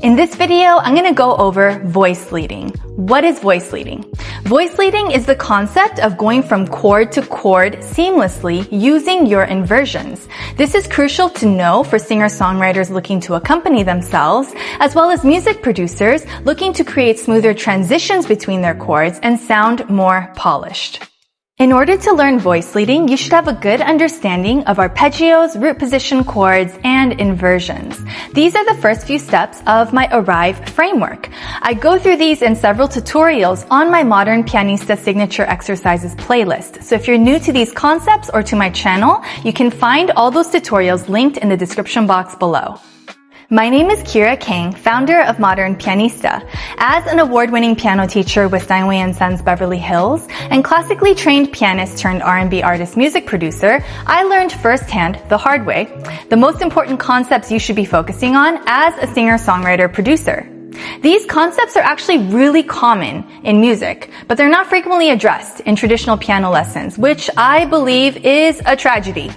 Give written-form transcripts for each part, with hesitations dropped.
In this video, I'm going to go over voice leading. What is voice leading? Voice leading is the concept of going from chord to chord seamlessly using your inversions. This is crucial to know for singer-songwriters looking to accompany themselves, as well as music producers looking to create smoother transitions between their chords and sound more polished. In order to learn voice leading, you should have a good understanding of arpeggios, root position chords, and inversions. These are the first few steps of my Arrive framework. I go through these in several tutorials on my Modern Pianista Signature Exercises playlist. So if you're new to these concepts or to my channel, you can find all those tutorials linked in the description box below. My name is Kira Kang, founder of Modern Pianista. As an award-winning piano teacher with Steinway & Sons Beverly Hills and classically trained pianist turned R&B artist music producer, I learned firsthand, the hard way, the most important concepts you should be focusing on as a singer-songwriter producer. These concepts are actually really common in music, but they're not frequently addressed in traditional piano lessons, which I believe is a tragedy.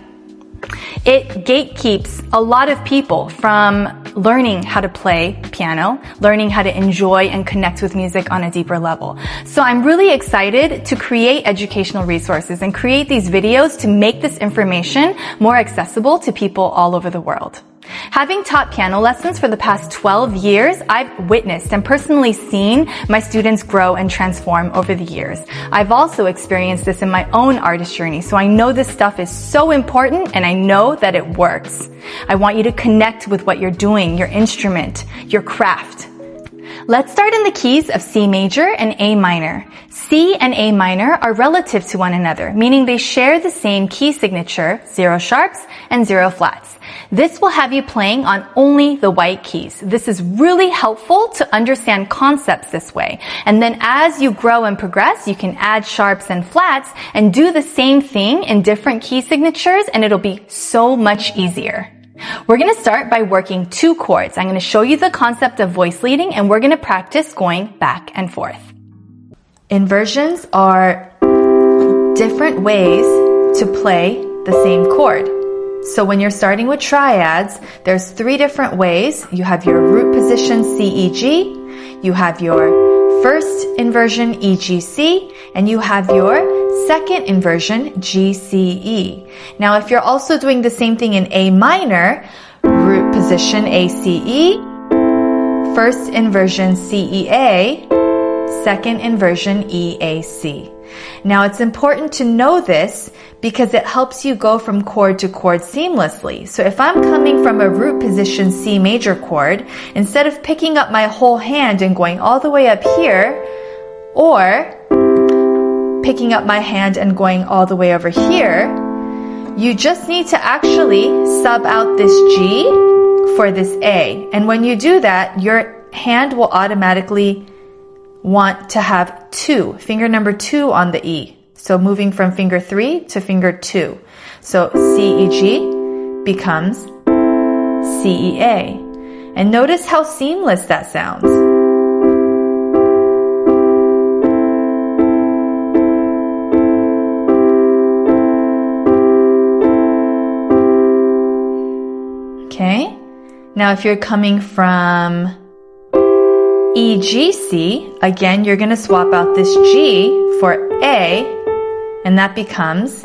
It gatekeeps a lot of people from learning how to play piano, learning how to enjoy and connect with music on a deeper level. So I'm really excited to create educational resources and create these videos to make this information more accessible to people all over the world. Having taught piano lessons for the past 12 years, I've witnessed and personally seen my students grow and transform over the years. I've also experienced this in my own artist journey, so I know this stuff is so important and I know that it works. I want you to connect with what you're doing, your instrument, your craft. Let's start in the keys of C major and A minor. C and A minor are relative to one another, meaning they share the same key signature, 0 sharps and 0 flats. This will have you playing on only the white keys. This is really helpful to understand concepts this way. And then as you grow and progress, you can add sharps and flats and do the same thing in different key signatures, and it'll be so much easier. We're going to start by working 2 chords. I'm going to show you the concept of voice leading, and we're going to practice going back and forth. Inversions are different ways to play the same chord. So when you're starting with triads, there's 3 different ways. You have your root position C, E, G, you have your first inversion E, G, C, and you have your second inversion G, C, E. Now if you're also doing the same thing in A minor, root position A, C, E, first inversion C, E, A, second inversion E, A, C. Now it's important to know this because it helps you go from chord to chord seamlessly. So if I'm coming from a root position C major chord, instead of picking up my whole hand and going all the way up here, or picking up my hand and going all the way over here, you just need to actually sub out this G for this A. And when you do that, your hand will automatically want to have 2, finger number 2 on the E. So moving from finger 3 to finger 2. So C, E, G becomes C, E, A. And notice how seamless that sounds. Okay. Now if you're coming from E, G, C, again, you're going to swap out this G for A, and that becomes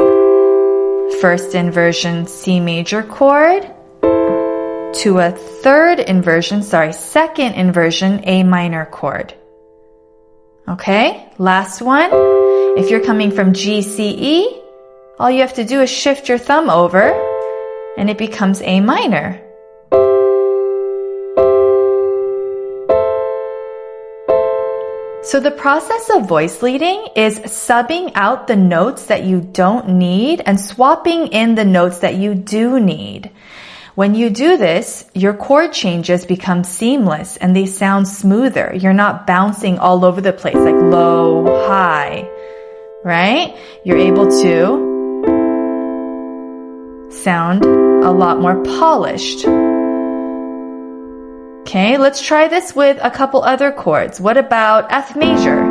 first inversion C major chord to a second inversion A minor chord. Okay, last one. If you're coming from G, C, E, all you have to do is shift your thumb over, and it becomes A minor. So the process of voice leading is subbing out the notes that you don't need and swapping in the notes that you do need. When you do this, your chord changes become seamless and they sound smoother. You're not bouncing all over the place like low, high, right? You're able to sound a lot more polished. Okay, let's try this with a couple other chords. What about F major?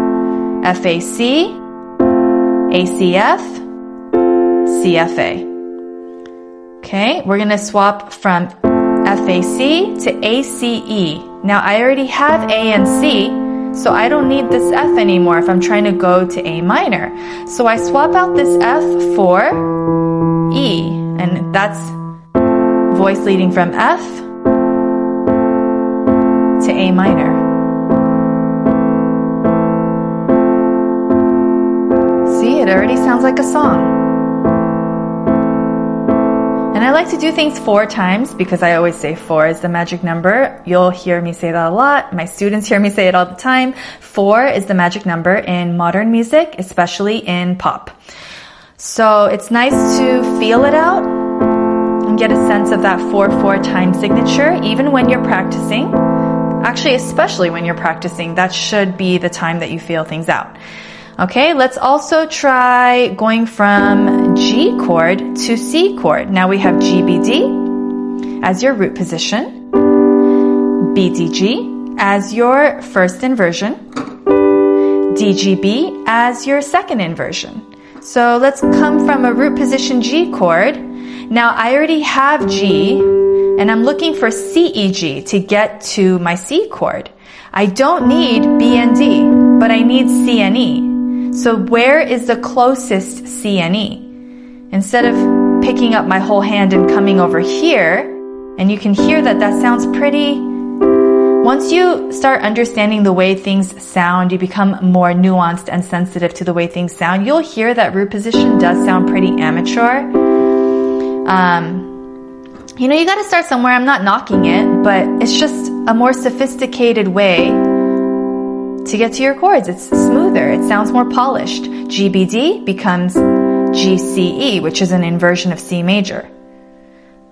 F, A, C, A, C, F, C, F, A. Okay, we're going to swap from F, A, C to A, C, E. Now I already have A and C, so I don't need this F anymore if I'm trying to go to A minor. So I swap out this F for E, and that's voice leading from F to A minor. See, it already sounds like a song. And I like to do things 4 times because I always say 4 is the magic number. You'll hear me say that a lot. My students hear me say it all the time. 4 is the magic number in modern music, especially in pop. So it's nice to feel it out and get a sense of that 4/4 time signature, even when you're practicing. Actually, especially when you're practicing, that should be the time that you feel things out. Okay, let's also try going from G chord to C chord. Now we have GBD as your root position, BDG as your first inversion, DGB as your second inversion. So let's come from a root position G chord. Now I already have G, and I'm looking for CEG to get to my C chord. I don't need B and D, but I need C and E. So where is the closest C and E? Instead of picking up my whole hand and coming over here, and you can hear that sounds pretty. Once you start understanding the way things sound, you become more nuanced and sensitive to the way things sound. You'll hear that root position does sound pretty amateur. You gotta start somewhere. I'm not knocking it, but it's just a more sophisticated way to get to your chords. It's smoother. It sounds more polished. GBD becomes GCE, which is an inversion of C major.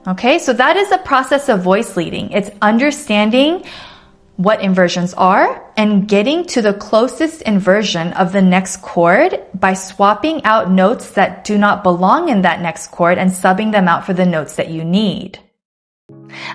Okay, so that is a process of voice leading. It's understanding what inversions are and getting to the closest inversion of the next chord by swapping out notes that do not belong in that next chord and subbing them out for the notes that you need.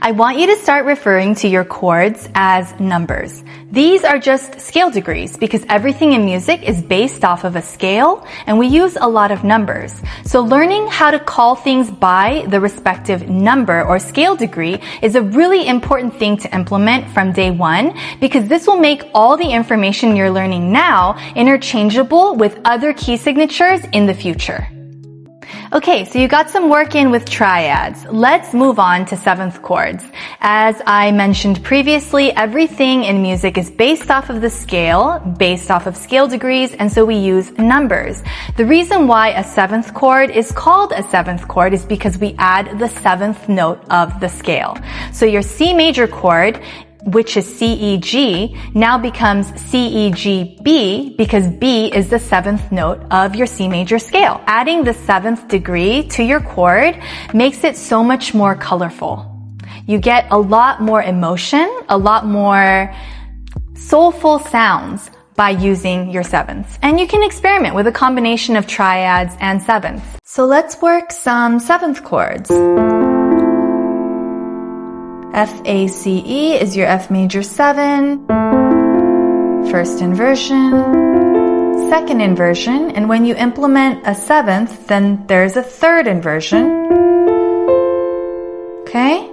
I want you to start referring to your chords as numbers. These are just scale degrees because everything in music is based off of a scale and we use a lot of numbers. So learning how to call things by the respective number or scale degree is a really important thing to implement from day one because this will make all the information you're learning now interchangeable with other key signatures in the future. Okay, so you got some work in with triads. Let's move on to seventh chords. As I mentioned previously, everything in music is based off of the scale, based off of scale degrees, and so we use numbers. The reason why a seventh chord is called a seventh chord is because we add the seventh note of the scale. So your C major chord, which is CEG, now becomes CEGB because B is the seventh note of your C major scale. Adding the seventh degree to your chord makes it so much more colorful. You get a lot more emotion, a lot more soulful sounds by using your sevenths. And you can experiment with a combination of triads and sevenths. So let's work some seventh chords. F-A-C-E is your F major 7, first inversion, second inversion, and when you implement a seventh, then there's a third inversion. Okay?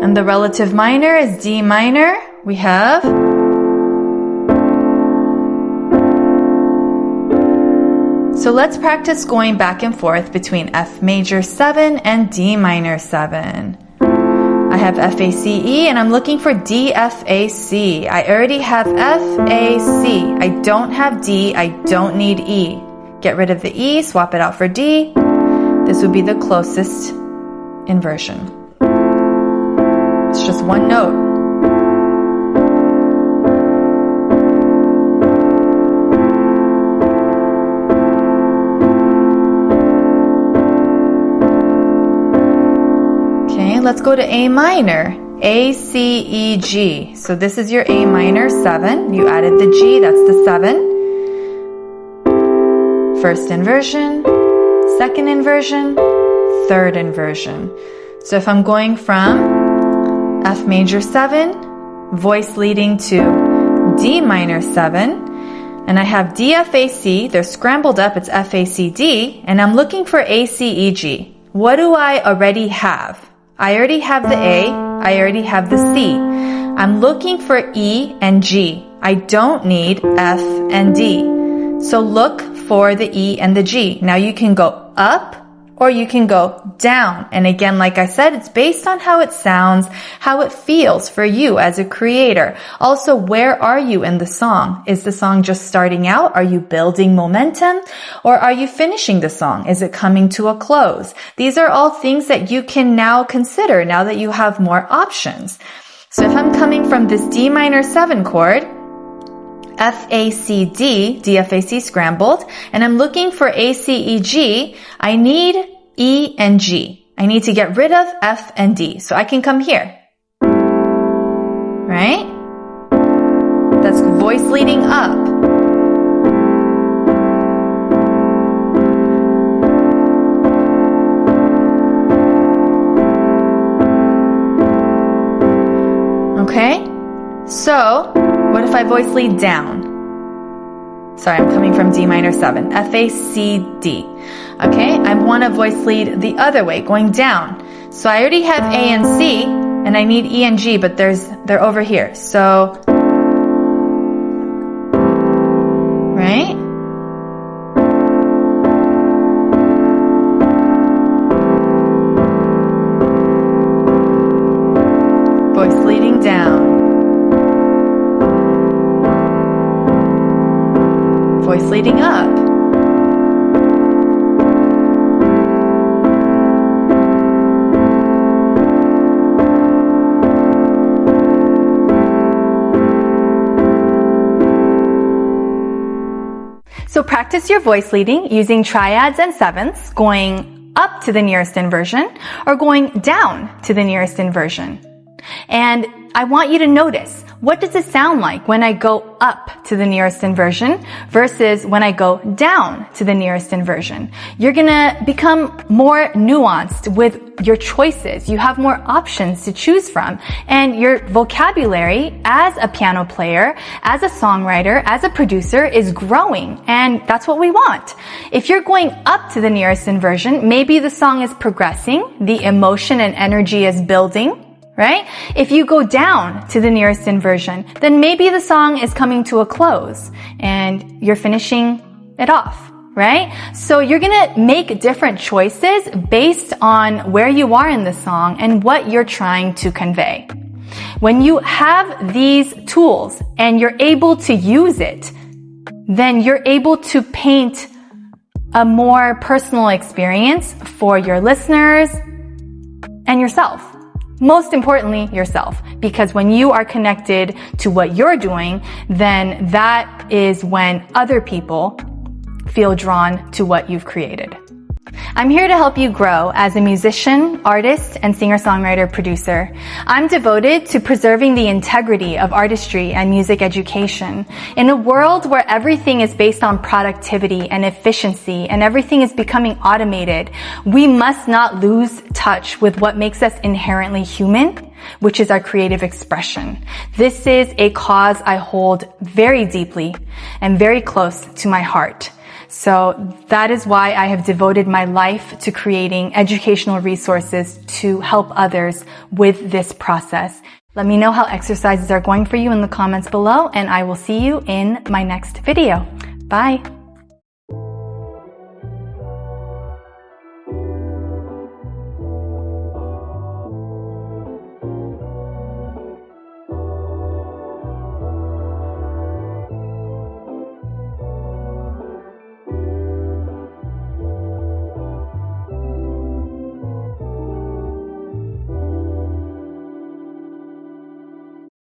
And the relative minor is D minor. We have So let's practice going back and forth between F major 7 and D minor 7. I have F-A-C-E and I'm looking for D-F-A-C. I already have F-A-C. I don't have D. I don't need E. Get rid of the E, swap it out for D. This would be the closest inversion. It's just one note. Let's go to A minor, A, C, E, G. So this is your A minor 7. You added the G, that's the 7. First inversion, second inversion, third inversion. So if I'm going from F major 7, voice leading to D minor 7, and I have D, F, A, C, they're scrambled up, it's F, A, C, D, and I'm looking for A, C, E, G. what do I already have? I already have the A, I already have the C. I'm looking for E and G. I don't need F and D. So look for the E and the G. Now you can go up or you can go down. And again, like I said, it's based on how it sounds, how it feels for you as a creator. Also, where are you in the song? Is the song just starting out? Are you building momentum? Or are you finishing the song? Is it coming to a close? These are all things that you can now consider now that you have more options. So if I'm coming from this D minor 7 chord, F, A, C, D, D, F, A, C scrambled, and I'm looking for A, C, E, G, I need E and G. I need to get rid of F and D. So I can come here. Right? That's voice leading up. Okay? So, what if I voice lead down? Sorry, I'm coming from D minor 7. F, A, C, D. Okay, I want to voice lead the other way, going down. So I already have A and C, and I need E and G, but they're over here. So, right? Voice leading down. Voice leading up. So practice your voice leading using triads and sevenths, going up to the nearest inversion or going down to the nearest inversion. And I want you to notice, what does it sound like when I go up to the nearest inversion versus when I go down to the nearest inversion? You're gonna become more nuanced with your choices. You have more options to choose from. And your vocabulary as a piano player, as a songwriter, as a producer is growing. And that's what we want. If you're going up to the nearest inversion, maybe the song is progressing, the emotion and energy is building. Right? If you go down to the nearest inversion, then maybe the song is coming to a close and you're finishing it off, right? So you're gonna make different choices based on where you are in the song and what you're trying to convey. When you have these tools and you're able to use it, then you're able to paint a more personal experience for your listeners and yourself. Most importantly, yourself, because when you are connected to what you're doing, then that is when other people feel drawn to what you've created. I'm here to help you grow as a musician, artist, and singer-songwriter producer. I'm devoted to preserving the integrity of artistry and music education. In a world where everything is based on productivity and efficiency and everything is becoming automated, we must not lose touch with what makes us inherently human, which is our creative expression. This is a cause I hold very deeply and very close to my heart. So that is why I have devoted my life to creating educational resources to help others with this process. Let me know how exercises are going for you in the comments below, and I will see you in my next video. Bye.